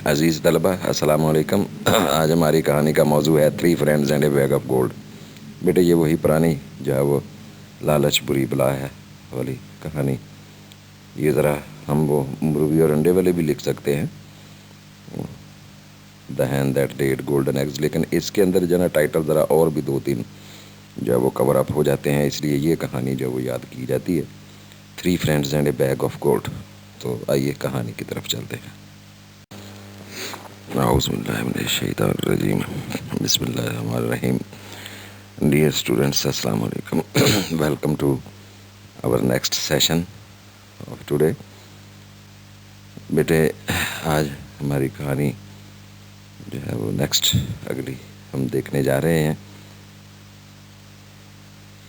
अज़ीज़ तलबा अस्सलाम वालेकुम। आज हमारी कहानी का मौजू है 3 friends and A bag of gold. बेटे ये वही पुरानी जो है वो लालच बुरी बला है वाली कहानी। ये ज़रा हम वो मुर्गी और अंडे वाले भी लिख सकते हैं, the hand that laid golden eggs, लेकिन इसके अंदर जो है टाइटल ज़रा और भी 2-3 जो है वो कवर अप हो जाते हैं, इसलिए ये कहानी जो है वो याद की जाती है 3 friends and A bag of gold. तो आइए कहानी की तरफ चलते हैं। Auzubillahiminash-shaytanir-rajim. Bismillahir-rahmanir-rahim. Dear students, Assalamu alaikum. Welcome to our next session of today. बेटे आज हमारी कहानी जो है वो नेक्स्ट अगली हम देखने जा रहे हैं।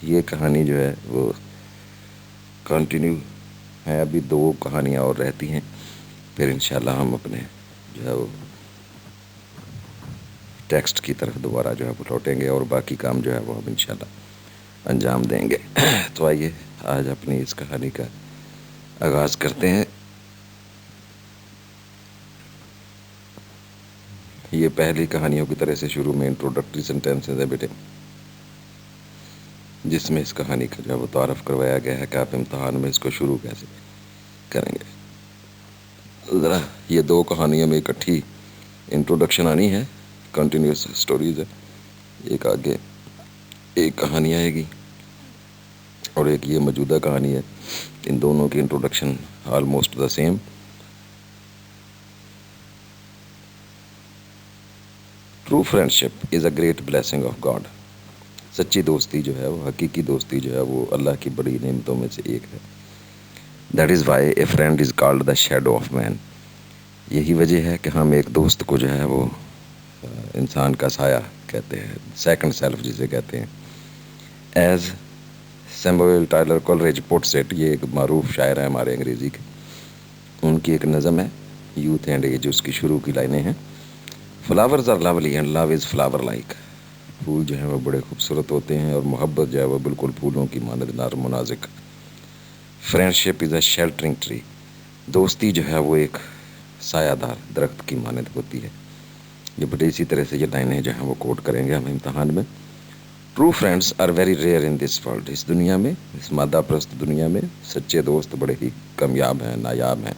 ये कहानी जो है वो कंटिन्यू है, अभी 2 कहानियाँ और रहती हैं, फिर इंशाल्लाह हम अपने जो है वो टेक्स्ट की तरफ दोबारा जो है वो लौटेंगे और बाकी काम जो है वो हम इंशाल्लाह अंजाम देंगे। तो आइए आज अपनी इस कहानी का आगाज़ करते हैं। ये पहली कहानियों की तरह से शुरू में इंट्रोडक्टरी सेंटेंसेस है बेटे, जिसमें इस कहानी का जो है वो तारफ़ करवाया गया है कि आप इम्तहान में इसको शुरू कैसे करेंगे। ज़रा ये 2 कहानियों में इकट्ठी इंट्रोडक्शन आनी है, कंटिन्यूस स्टोरीज है, एक आगे एक कहानी आएगी और एक ये मौजूदा कहानी है। इन दोनों की introduction almost the same. True friendship is a great blessing of God. सच्ची दोस्ती जो है वो, हकीकी दोस्ती जो है वो अल्लाह की बड़ी नेमतों में से एक है। That is why A friend is called the shadow of man. यही वजह है कि हम एक दोस्त को जो है वो इंसान का साया कहते हैं, सेकंड सेल्फ जिसे कहते हैं। As Samuel Taylor Coleridge puts it, ये एक मारूफ शायर है हमारे अंग्रेज़ी के, उनकी एक नज़म है यूथ एंड एज, उसकी शुरू की लाइनें हैं, flowers are lovely and love is flower like. फूल जो हैं वो बड़े खूबसूरत होते हैं और मोहब्बत जो है वो बिल्कुल फूलों की मानद नर्म व नाज़ुक। Friendship is a sheltering tree. दोस्ती जो है वो एक सायादार दरख्त की मानद होती है। ये बड़े इसी तरह से ये लाइनें जो हैं वो कोट करेंगे हम इम्तहान में। True friends are very rare in this world. इस दुनिया में, इस मादा प्रस्त दुनिया में सच्चे दोस्त बड़े ही कामयाब हैं, नायाब हैं।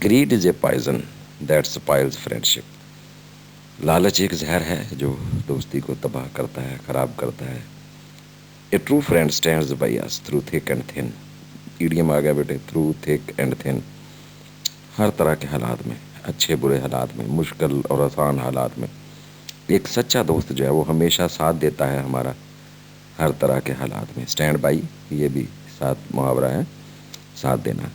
Greed is a poison that spoils friendship. लालच एक जहर है जो दोस्ती को तबाह करता है, ख़राब करता है। A true friend stands by us through thick and thin. Idiom आ गया बेटे, थ्रू थिक एंड थिन। हर तरह के हालात में, अच्छे बुरे हालात में, मुश्किल और आसान हालात में एक सच्चा दोस्त जो है वो हमेशा साथ देता है हमारा, हर तरह के हालात में। स्टैंड बाई ये भी साथ मुहावरा है, साथ देना।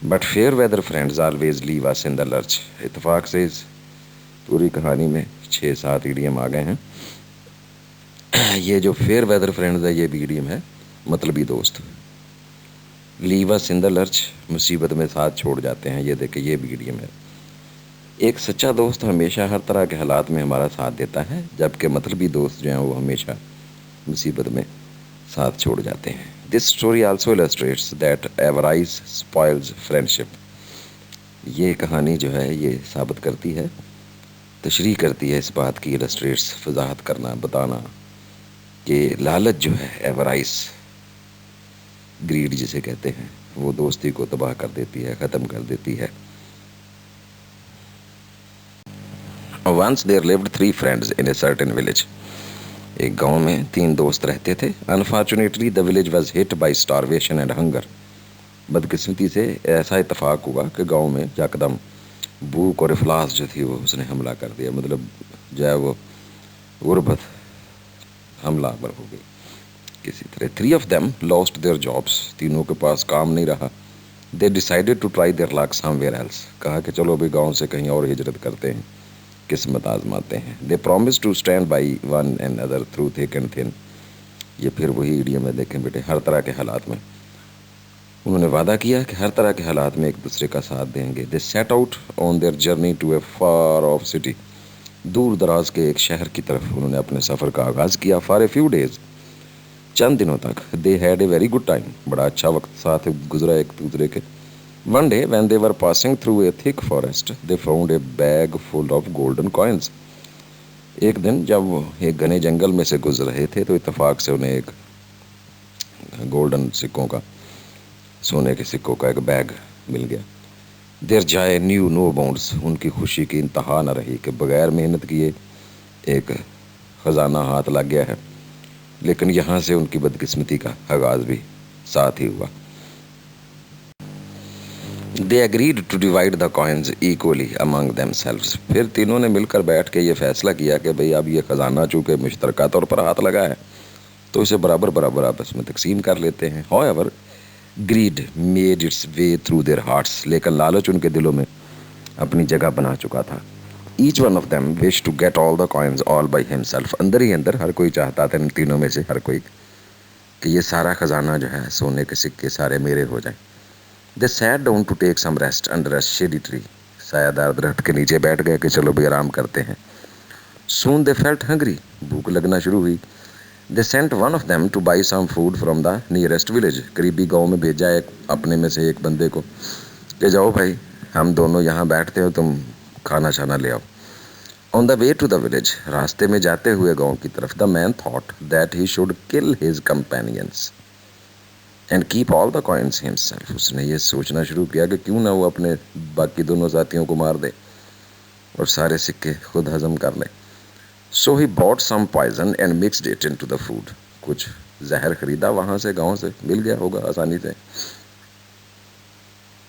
But fair weather friends always leave us in the lurch. इत्तेफाक से इस पूरी कहानी में 6-7 ईडियम आ गए हैं। ये जो फेयर वेदर फ्रेंड्स है ये भी ईडियम है, मतलबी दोस्त। Leave us in the lurch, मुसीबत में साथ छोड़ जाते हैं, ये देखे ये भी ईडियम है। एक सच्चा दोस्त हमेशा हर तरह के हालात में हमारा साथ देता है, जबकि मतलबी दोस्त जो हैं वो हमेशा मुसीबत में साथ छोड़ जाते हैं। This story also illustrates that avarice spoils friendship. ये कहानी जो है ये साबित करती है, तशरीह करती है इस बात की, इलस्ट्रेट्स वजाहत करना, बताना कि लालच जो है, एवराइज, ग्रीड जिसे कहते हैं, वो दोस्ती को तबाह कर देती है, ख़त्म कर देती है। Once there lived 3 friends in a certain village. एक गांव में 3 दोस्त रहते थे। Unfortunately the village was hit by starvation and hunger. बदकिस्मती से ऐसा इत्तेफाक हुआ कि गांव में यकदम भूख और इफलास जो थी वो उसने हमला कर दिया, मतलब जो है वो गुर्बत हमला बर हो गई किसी तरह। 3 of them lost their jobs. तीनों के पास काम नहीं रहा। They decided to try their luck somewhere else. कहा कि चलो अभी गांव से कहीं और हिजरत करते हैं, किस्मत आजमाते हैं। They promised to stand by one another through thick and thin. ये फिर वही इडियम है, देखें बेटे, हर तरह के हालात में उन्होंने वादा किया कि हर तरह के हालात में एक दूसरे का साथ देंगे। They set out on their journey to a far off city. दूर दराज के एक शहर की तरफ उन्होंने अपने सफ़र का आगाज़ किया। For a few days, चंद दिनों तक। They had a very good time. बड़ा अच्छा वक्त साथ गुजरा एक दूसरे के। One day when they were passing through a thick forest, they found a bag full of golden coins. एक दिन जब वो एक घने जंगल में से गुजर रहे थे तो इत्तेफाक से उन्हें एक गोल्डन सिक्कों का, सोने के सिक्कों का एक बैग मिल गया. देर जाए न्यू नो बाउंड्स, उनकी खुशी की इंतहा न रही कि बगैर मेहनत किए एक ख़जाना हाथ लग गया है. लेकिन यहाँ से उनकी बदकिस्मती का आगाज़ भी साथ ही हुआ. They agreed to divide the coins equally among themselves. फिर तीनों ने मिलकर बैठ के ये फैसला किया कि भाई अब ये ख़जाना चूँकि मुश्तरका तौर पर हाथ लगा है तो इसे बराबर बराबर आपस में तकसीम कर लेते हैं. However, greed made its way through their hearts. लेकिन लालच उनके दिलों में अपनी जगह बना चुका था. Each one of them wished to get all the coins all by himself. अंदर ही अंदर हर कोई चाहता था, इन तीनों में से हर कोई, कि ये सारा ख़जाना जो है, सोने के सिक्के सारे मेरे हो जाएं. They sat down to take some rest under a shady tree. सायादार दरख्त के नीचे बैठ गए कि चलो भी आराम करते हैं. Soon they felt hungry. भूख लगना शुरू हुई. They sent one of them to buy some food from the nearest village. करीबी गांव में भेजा एक अपने में से एक बंदे को कि जाओ भाई, हम दोनों यहाँ बैठते हो, तुम खाना छाना ले आओ. On the way to the village, रास्ते में जाते हुए गांव की तरफ, the man thought that he should kill his companions and keep all the coins himself. उसने ये सोचना शुरू किया कि क्यों ना वो अपने बाकी दोनों साथियों को मार दे और सारे सिक्के खुद हजम कर ले. So he bought some poison and mixed it into the food. कुछ जहर खरीदा वहाँ से, गांव से मिल गया होगा आसानी से,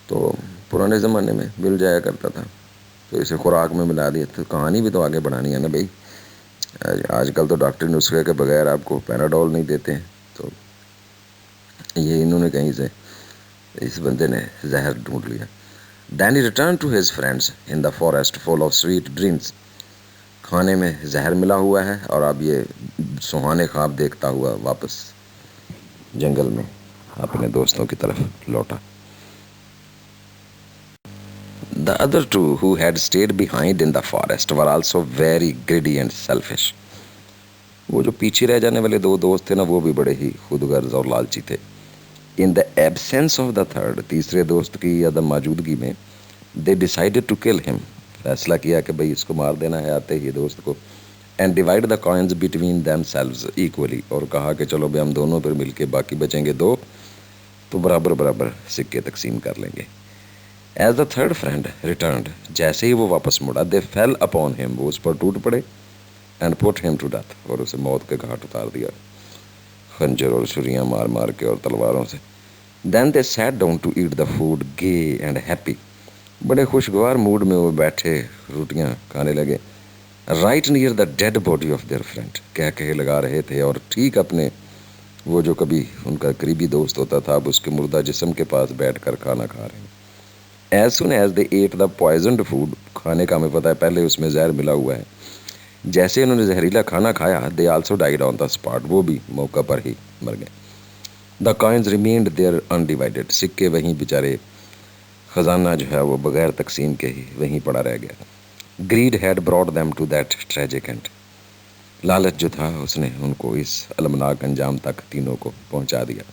तो पुराने ज़माने में मिल जाया करता था, तो इसे खुराक में मिला दिया. तो कहानी भी तो आगे बढ़ानी है ना भाई. आजकल तो डॉक्टर नुस्खे के बगैर आपको पैराडोल नहीं देते हैं, तो ये इन्होंने कहीं से, इस बंदे ने जहर ढूंढ लिया. Then he returned to his friends in the forest full of sweet dreams. खाने में जहर मिला हुआ है और अब ये सुहाने ख्वाब देखता हुआ वापस जंगल में अपने दोस्तों की तरफ लौटा. The other two who had stayed behind in the forest were also very greedy and selfish. वो जो पीछे रह जाने वाले दो दोस्त थे ना, वो भी बड़े ही खुदगर्ज और लालची थे. In the absence of the third, तीसरे दोस्त की अदम मौजूदगी में, they decided to kill him. फैसला किया कि भाई इसको मार देना है आते ही दोस्त को. And divide the coins between themselves equally. और कहा कि चलो भाई हम दोनों पर मिलके, बाकी बचेंगे दो, तो बराबर बराबर सिक्के तकसीम कर लेंगे. As the third friend returned, जैसे ही वो वापस मुड़ा, they fell upon him. वो उस पर टूट पड़े and put him to death. और उसे मौत के घाट उतार दिया, खंजर और छुरियाँ मार मार के और तलवारों से. Then they sat down to eat the food, gay and happy. बड़े खुशगवार मूड में वो बैठे रोटियां खाने लगे. Right near the dead body of their friend, कह कहे लगा रहे थे, और ठीक अपने वो जो कभी उनका करीबी दोस्त होता था, अब उसके मुर्दा जिस्म के पास बैठकर खाना खा रहे हैं. As soon as they ate the poisoned food, खाने का हमें पता है पहले उसमें जहर मिला हुआ है, जैसे उन्होंने जहरीला खाना खाया, they also died on the spot. वो भी मौका पर ही मर गए. The coins remained there undivided. सिक्के वहीं बेचारे, ख़जाना जो है वो बगैर तकसीम के ही वहीं पड़ा रह गया. Greed had brought them to that tragic end. लालच जो था उसने उनको इस अलमनाक अंजाम तक तीनों को पहुंचा दिया.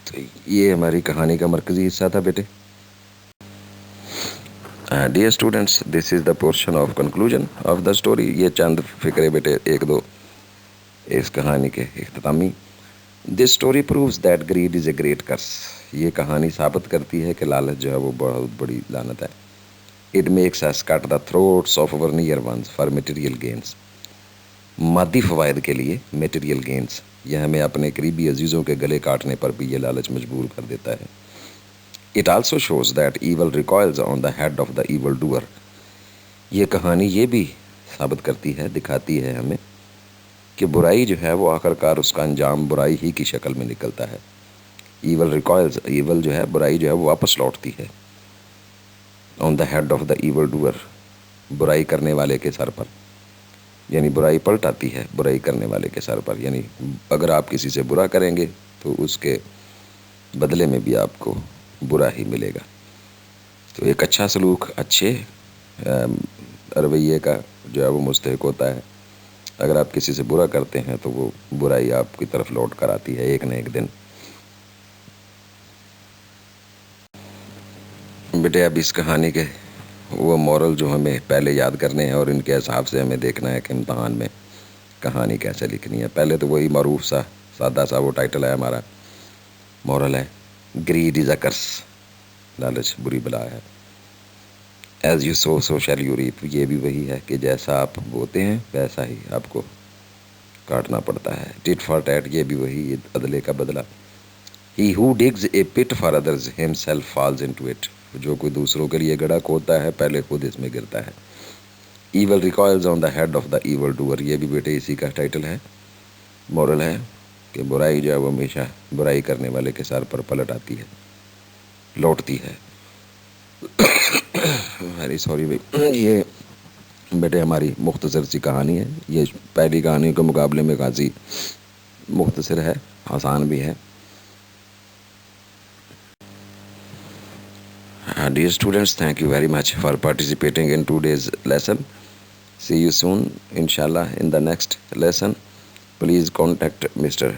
तो ये हमारी कहानी का मरकज़ी हिस्सा था बेटे. Dear students, this is the portion of conclusion of the story. ये चंद फिक्रे बेटे, एक दो इस कहानी के इख्तितामी. This story proves that greed is a great curse. ये कहानी साबित करती है कि लालच जो है वो बहुत बड़ी लानत है. It makes us cut the throats of our near ones for material gains. मादी फ़वाइद के लिए material gains, यह हमें अपने करीबी अजीज़ों के गले काटने पर भी ये लालच मजबूर कर देता है. It also shows that evil recoils on the head of the evil doer. ये कहानी ये भी साबित करती है, दिखाती है हमें कि बुराई जो है वो आखिरकार उसका अंजाम बुराई ही की शक्ल में निकलता है. Evil recoils, evil जो है, बुराई जो है वो वापस लौटती है. On the head of the evil doer, बुराई करने वाले के सर पर, यानी बुराई पलट आती है बुराई करने वाले के सर पर. यानी अगर आप किसी से बुरा करेंगे तो उसके बदले में भी आपको बुरा ही मिलेगा. तो एक अच्छा सलूक, अच्छे रवैये का जो है वो मुस्तहिक होता है. अगर आप किसी से बुरा करते हैं तो वो बुराई आपकी तरफ लौट कर आती है एक न एक दिन. بیٹے اب اس کہانی کے وہ مورل جو ہمیں پہلے یاد کرنے ہیں اور ان کے حساب سے ہمیں دیکھنا ہے کہ امتحان میں کہانی کیسے لکھنی ہے. پہلے تو وہی معروف سا سادہ سا وہ ٹائٹل ہے ہمارا. مورل ہے گریڈ از اے کرس، لالچ بری بلا ہے. As you sow so shall you reap, یہ بھی وہی ہے کہ جیسا آپ بوتے ہیں ویسا ہی آپ کو کاٹنا پڑتا ہے. ٹٹ فار ٹیٹ، یہ بھی وہی عدلے کا بدلہ. He who digs a pit for others himself falls into it, جو کوئی دوسروں کے لیے گڑھا کھودتا ہے پہلے خود اس میں گرتا ہے. Evil recoils on the head of the evil doer, یہ بھی بیٹے اسی کا ٹائٹل ہے. مورل ہے کہ برائی جو ہے وہ ہمیشہ برائی کرنے والے کے سر پر پلٹ آتی ہے، لوٹتی ہے. ویری سوری بھائی، یہ بیٹے ہماری مختصر سی کہانی ہے. یہ پہلی کہانی کے مقابلے میں کافی مختصر ہے، آسان بھی ہے. Dear students, thank you very much for participating in today's lesson. See you soon, inshallah, in the next lesson. Please contact Mr.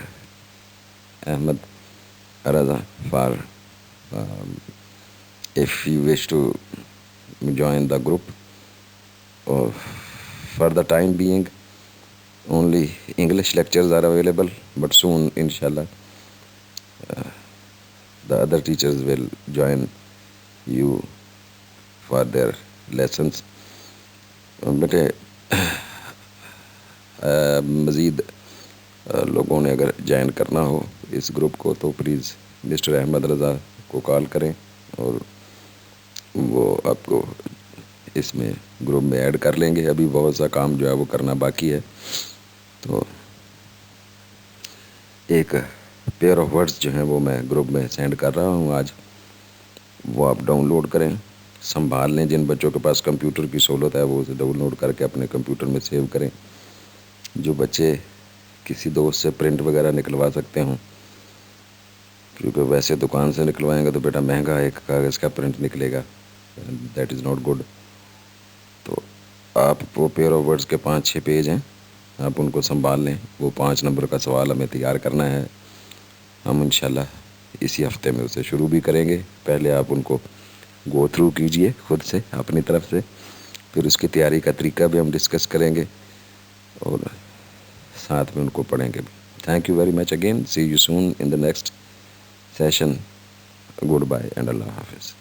Ahmed Raza for if you wish to join the group. Or for the time being, only English lectures are available, but soon, inshallah, the other teachers will join you for their lessons. بیٹے مزید لوگوں نے اگر join کرنا ہو اس group کو تو please mister Ahmad Raza کو کال کریں اور وہ آپ کو اس میں گروپ میں ایڈ کر لیں گے. ابھی بہت سا کام جو ہے وہ کرنا باقی ہے. تو ایک پیئر آف ورڈز جو ہیں وہ میں گروپ میں سینڈ کر رہا ہوں آج، وہ آپ ڈاؤن لوڈ کریں، سنبھال لیں. جن بچوں کے پاس کمپیوٹر کی سہولت ہے وہ اسے ڈاؤن لوڈ کر کے اپنے کمپیوٹر میں سیو کریں. جو بچے کسی دوست سے پرنٹ وغیرہ نکلوا سکتے ہوں، کیونکہ ویسے دکان سے نکلوائیں گے تو بیٹا مہنگا ایک کاغذ کا پرنٹ نکلے گا، دیٹ از ناٹ گڈ. تو آپ وہ پیئر آف ورڈز کے 5-6 پیج ہیں، آپ ان کو سنبھال لیں. وہ 5 نمبر کا سوال ہمیں تیار کرنا ہے. ہم انشاءاللہ اسی ہفتے میں اسے شروع بھی کریں گے. پہلے آپ ان کو گو تھرو کیجئے خود سے اپنی طرف سے، پھر اس کی تیاری کا طریقہ بھی ہم ڈسکس کریں گے اور ساتھ میں ان کو پڑھیں گے بھی. Thank you very much again. See you soon in the next session. Good bye and اللہ حافظ.